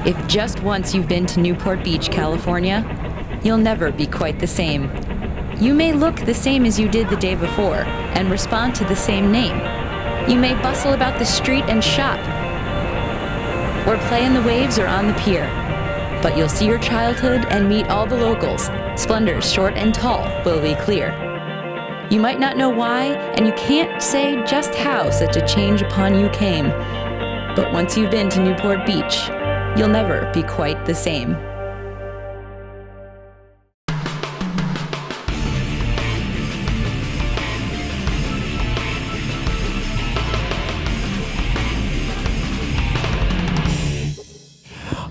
If just once you've been to Newport Beach, California, you'll never be quite the same. You may look the same as you did the day before and respond to the same name. You may bustle about the street and shop, or play in the waves or on the pier. But you'll see your childhood and meet all the locals. Splendors, short and tall, will be clear. You might not know why, and you can't say just how such a change upon you came. But once you've been to Newport Beach, you'll never be quite the same.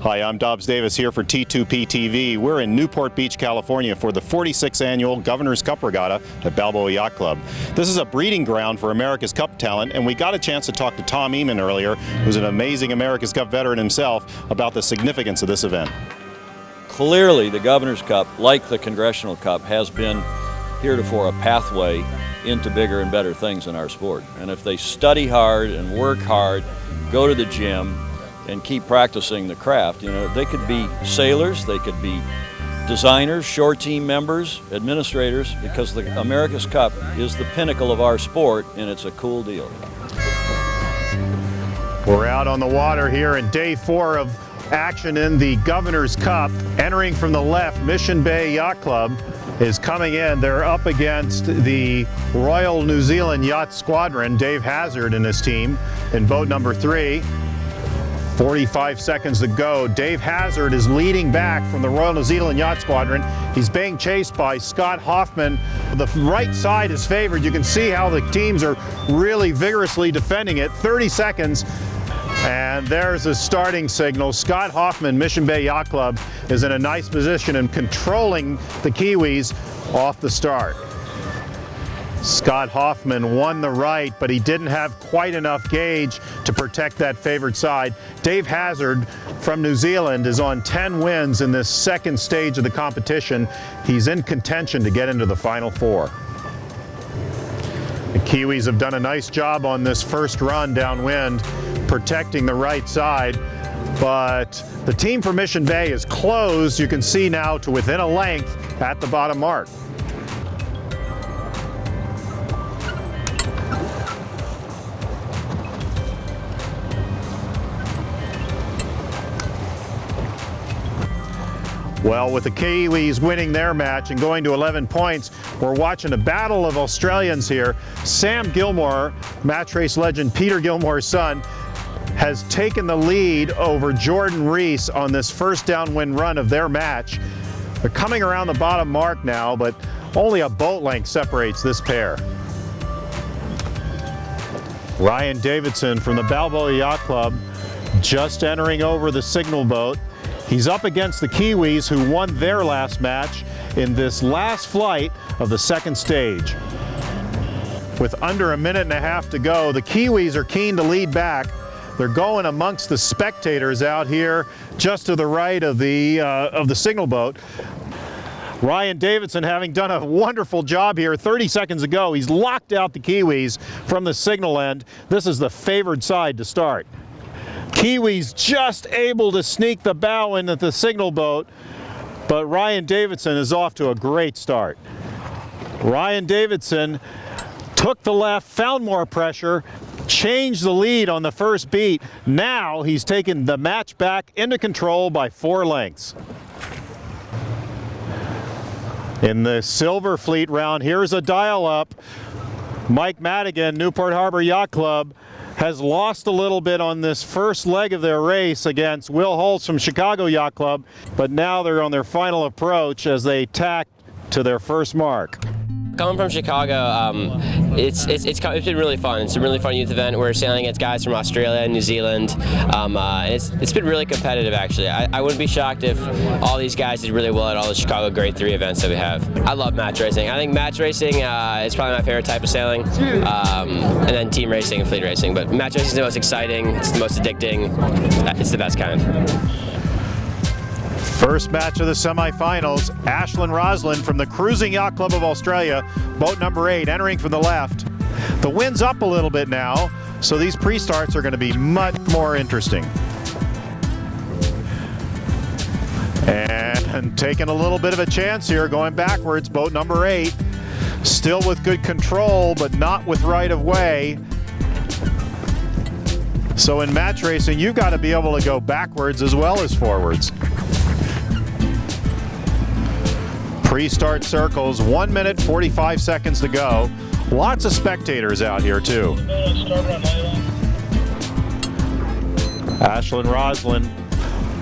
Hi, I'm Dobbs Davis here for T2P TV. We're in Newport Beach, California for the 46th annual Governor's Cup Regatta at Balboa Yacht Club. This is a breeding ground for America's Cup talent, and we got a chance to talk to Tom Eamon earlier, who's an amazing America's Cup veteran himself, about the significance of this event. Clearly, the Governor's Cup, like the Congressional Cup, has been heretofore a pathway into bigger and better things in our sport. And if they study hard and work hard, go to the gym, and keep practicing the craft, you know, they could be sailors, they could be designers, shore team members, administrators, because the America's Cup is the pinnacle of our sport, and it's a cool deal. We're out on the water here in day 4 of action in the Governor's Cup. Entering from the left, Mission Bay Yacht Club is coming in. They're up against the Royal New Zealand Yacht Squadron, Dave Hazard and his team in boat number 3. 45 seconds to go. Dave Hazard is leading back from the Royal New Zealand Yacht Squadron. He's being chased by Scott Hoffman. The right side is favored. You can see how the teams are really vigorously defending it. 30 seconds, and there's a starting signal. Scott Hoffman, Mission Bay Yacht Club, is in a nice position and controlling the Kiwis off the start. Scott Hoffman won the right, but he didn't have quite enough gauge to protect that favored side. Dave Hazard from New Zealand is on 10 wins in this second stage of the competition. He's in contention to get into the Final Four. The Kiwis have done a nice job on this first run downwind, protecting the right side, but the team from Mission Bay is closed, you can see now, to within a length at the bottom mark. Well, with the Kiwis winning their match and going to 11 points, we're watching a battle of Australians here. Sam Gilmore, match race legend Peter Gilmore's son, has taken the lead over Jordan Reese on this first downwind run of their match. They're coming around the bottom mark now, but only a boat length separates this pair. Ryan Davidson from the Balboa Yacht Club just entering over the signal boat. He's up against the Kiwis, who won their last match in this last flight of the second stage. With under a minute and a half to go, the Kiwis are keen to lead back. They're going amongst the spectators out here just to the right of the signal boat. Ryan Davidson, having done a wonderful job here 30 seconds ago, he's locked out the Kiwis from the signal end. This is the favored side to start. Kiwis just able to sneak the bow in at the signal boat, but Ryan Davidson is off to a great start. Ryan Davidson took the left, found more pressure, changed the lead on the first beat. Now he's taken the match back into control by 4 lengths. In the Silver Fleet round, here's a dial-up. Mike Madigan, Newport Harbor Yacht Club, has lost a little bit on this first leg of their race against Will Holtz from Chicago Yacht Club, but now they're on their final approach as they tack to their first mark. Coming from Chicago, it's been really fun. It's a really fun youth event. We're sailing against guys from Australia and New Zealand, and it's been really competitive, actually. I wouldn't be shocked if all these guys did really well at all the Chicago Grade 3 events that we have. I love match racing. I think match racing is probably my favorite type of sailing, and then team racing and fleet racing. But match racing is the most exciting, it's the most addicting, it's the best kind. First match of the semifinals, Ashlyn Roslin from the Cruising Yacht Club of Australia, boat number 8, entering from the left. The wind's up a little bit now, so these pre-starts are going to be much more interesting. And taking a little bit of a chance here, going backwards, boat number 8. Still with good control, but not with right of way. So in match racing, you've got to be able to go backwards as well as forwards. Pre-start circles, 1 minute, 45 seconds to go. Lots of spectators out here too. Ashlyn Roslin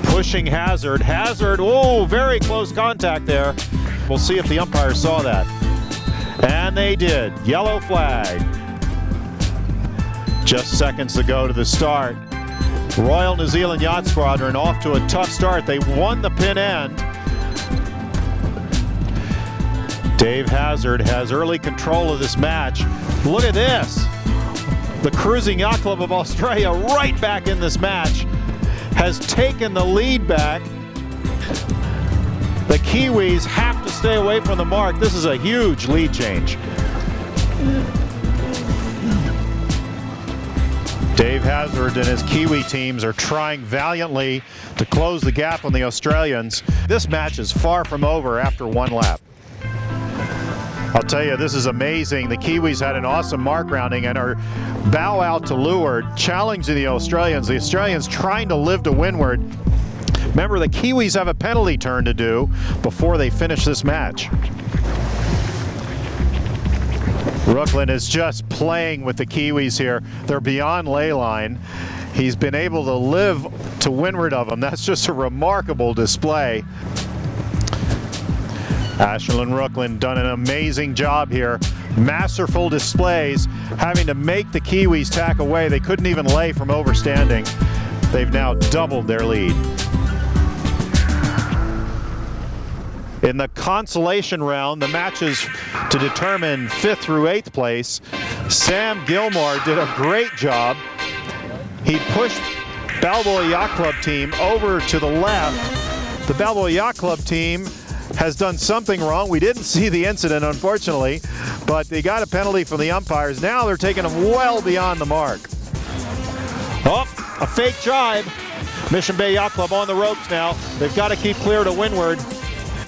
pushing Hazard. Hazard, oh, very close contact there. We'll see if the umpire saw that. And they did. Yellow flag. Just seconds to go to the start. Royal New Zealand Yacht Squadron off to a tough start. They won the pin end. Dave Hazard has early control of this match. Look at this. The Cruising Yacht Club of Australia right back in this match has taken the lead back. The Kiwis have to stay away from the mark. This is a huge lead change. Dave Hazard and his Kiwi teams are trying valiantly to close the gap on the Australians. This match is far from over after 1 lap. I'll tell you, this is amazing. The Kiwis had an awesome mark rounding and are bow out to leeward, challenging the Australians. The Australians trying to live to windward. Remember, the Kiwis have a penalty turn to do before they finish this match. Brooklyn is just playing with the Kiwis here. They're beyond ley line. He's been able to live to windward of them. That's just a remarkable display. Ashlyn Brooklyn done an amazing job here. Masterful displays, having to make the Kiwis tack away. They couldn't even lay from overstanding. They've now doubled their lead. In the consolation round, the matches to determine 5th through 8th place, Sam Gilmore did a great job. He pushed Balboa Yacht Club team over to the left. The Balboa Yacht Club team has done something wrong. We didn't see the incident, unfortunately, but they got a penalty from the umpires. Now they're taking them well beyond the mark. Oh, a fake jibe. Mission Bay Yacht Club on the ropes now. They've got to keep clear to windward.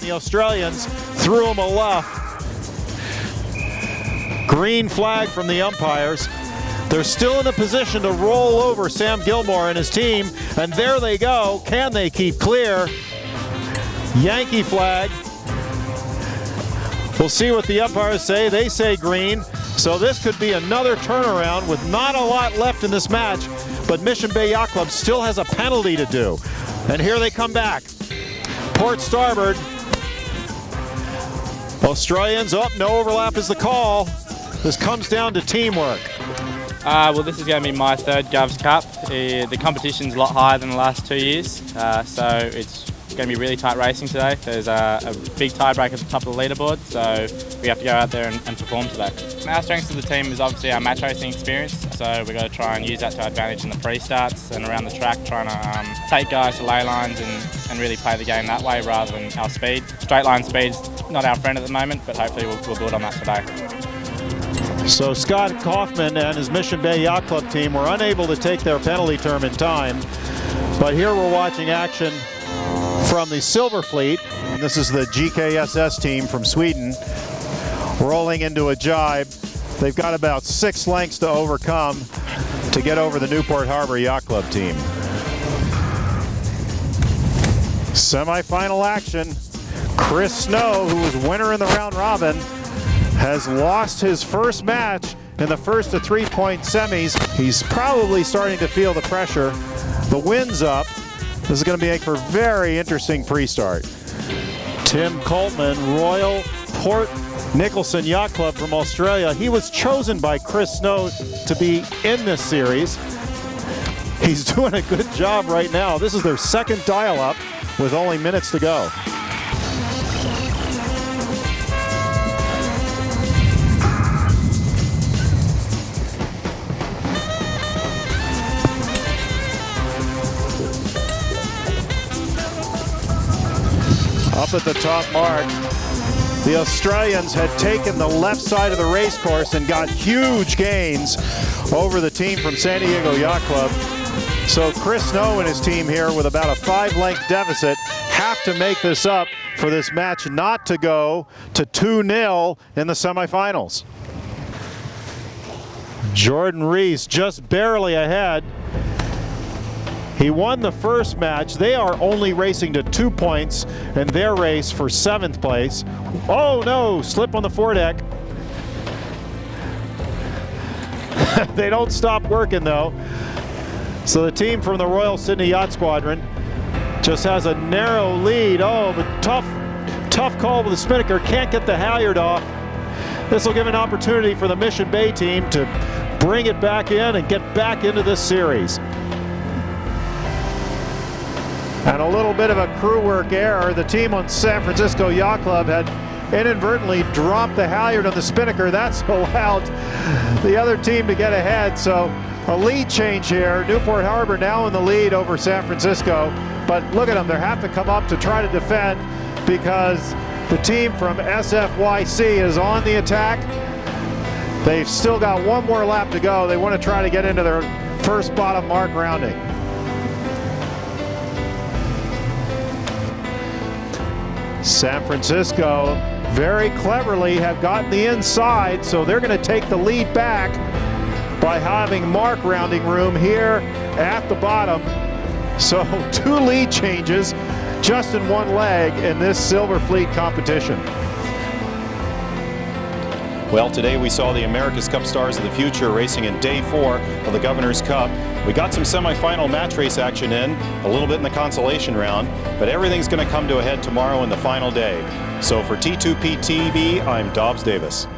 The Australians threw them a luff. Green flag from the umpires. They're still in a position to roll over Sam Gilmore and his team, and there they go. Can they keep clear? Yankee flag. We'll see what the umpires say. They say green. So this could be another turnaround with not a lot left in this match, but Mission Bay Yacht Club still has a penalty to do. And here they come back. Port starboard. Australians, oh, no overlap is the call. This comes down to teamwork. Well, this is going to be my 3rd Govs Cup. The competition's a lot higher than the last 2 years, so it's going to be really tight racing today. There's a big tiebreak at the top of the leaderboard, so we have to go out there and perform today. Our strengths of the team is obviously our match racing experience, so we've got to try and use that to our advantage in the pre-starts and around the track, trying to take guys to ley lines and really play the game that way rather than our speed. Straight line speed's not our friend at the moment, but hopefully we'll build on that today. So Scott Kaufman and his Mission Bay Yacht Club team were unable to take their penalty term in time, but here we're watching action from the Silver Fleet. And this is the GKSS team from Sweden, rolling into a jibe. They've got about 6 lengths to overcome to get over the Newport Harbor Yacht Club team. Semi-final action. Chris Snow, who was winner in the round robin, has lost his first match in the first of 3-point semis. He's probably starting to feel the pressure. The wind's up. This is going to make for a very interesting pre-start. Tim Coltman, Royal Port Nicholson Yacht Club from Australia. He was chosen by Chris Snow to be in this series. He's doing a good job right now. This is their 2nd dial-up with only minutes to go. Up at the top mark, the Australians had taken the left side of the race course and got huge gains over the team from San Diego Yacht Club. So Chris Snow and his team here with about a 5-length deficit have to make this up for this match not to go to 2-0 in the semifinals. Jordan Reese just barely ahead. He won the first match. They are only racing to 2 points in their race for 7th place. Oh no, slip on the foredeck. They don't stop working though. So the team from the Royal Sydney Yacht Squadron just has a narrow lead. Oh, but tough call with the spinnaker. Can't get the halyard off. This will give an opportunity for the Mission Bay team to bring it back in and get back into this series. And a little bit of a crew work error. The team on San Francisco Yacht Club had inadvertently dropped the halyard on the spinnaker. That's allowed the other team to get ahead. So a lead change here. Newport Harbor now in the lead over San Francisco. But look at them, they have to come up to try to defend because the team from SFYC is on the attack. They've still got one more lap to go. They want to try to get into their first bottom mark rounding. San Francisco very cleverly have gotten the inside, so they're going to take the lead back by having mark rounding room here at the bottom. So 2 lead changes just in one leg in this Silver Fleet competition. Well, today we saw the America's Cup Stars of the Future racing in day 4 of the Governor's Cup. We got some semifinal match race action in, a little bit in the consolation round, but everything's going to come to a head tomorrow in the final day. So for T2P TV, I'm Dobbs Davis.